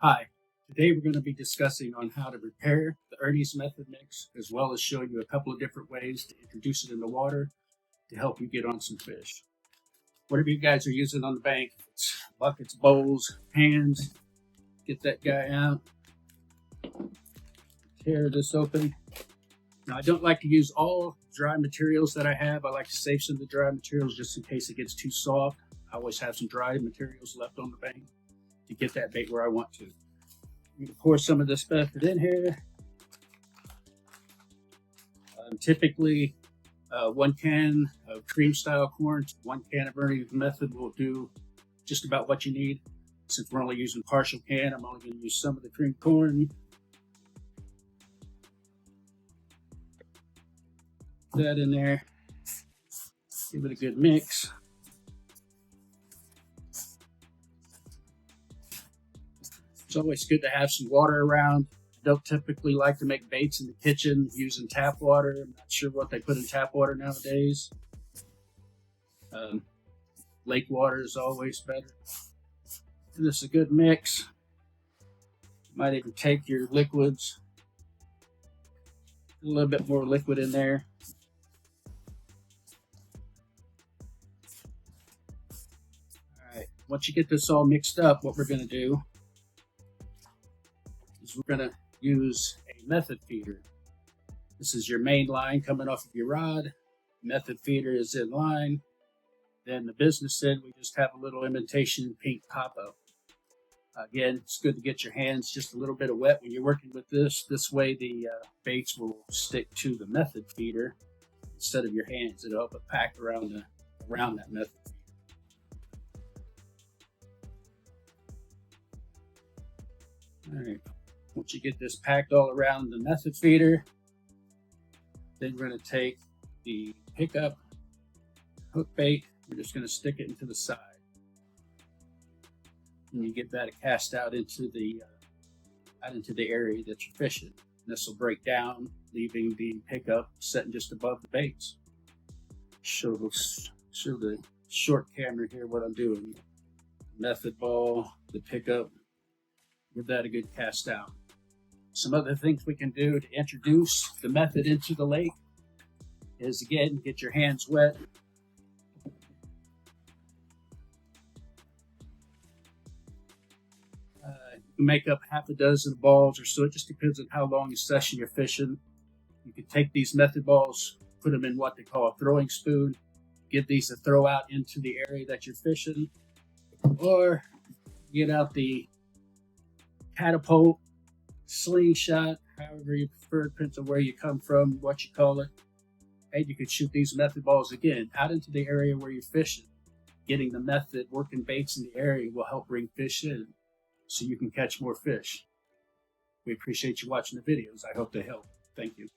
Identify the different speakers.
Speaker 1: Hi, today we're going to be discussing on how to prepare the Ernie's method mix, as well as showing you a couple of different ways to introduce it in the water to help you get on some fish. Whatever you guys are using on the bank, if it's buckets, bowls, pans, get that guy out, tear this open. Now I don't like to use all dry materials that I have. I like to save some of the dry materials just in case it gets too soft. I always have some dry materials left on the bank to get that bait where I want to. You can pour some of this method in here. Typically, 1 can of cream style corn, 1 can of Ernie's method will do just about what you need. Since we're only using partial can, I'm only going to use some of the cream corn. Put that in there. Give it a good mix. It's always good to have some water around. I don't typically like to make baits in the kitchen using tap water. I'm not sure what they put in tap water nowadays. Lake water is always better. Give this a good mix. You might even take your liquids. A little bit more liquid in there. Alright, once you get this all mixed up, what we're going to do is we're going to use a method feeder. This is your main line coming off of your rod. Method feeder is in line. Then the business end, we just have a little imitation pink pop-up. Again, it's good to get your hands just a little bit of wet when you're working with this. This way the baits will stick to the method feeder instead of your hands. It'll help it pack around that method feeder. All right. Once you get this packed all around the method feeder, then we're going to take the pickup hook bait. We're just going to stick it into the side. And you get that cast out into the area that you're fishing. And this will break down, leaving the pickup sitting just above the baits. Show the short camera here what I'm doing. Method ball, the pickup. Give that a good cast out. Some other things we can do to introduce the method into the lake is, again, get your hands wet. Make up half a dozen balls or so. It just depends on how long a session you're fishing. You can take these method balls, put them in what they call a throwing spoon, give these a throw out into the area that you're fishing, or get out the catapult, slingshot, however you prefer, depends on where you come from, what you call it. And you could shoot these method balls again out into the area where you're fishing. Getting the method, working baits in the area will help bring fish in so you can catch more fish. We appreciate you watching the videos. I hope they help. Thank you.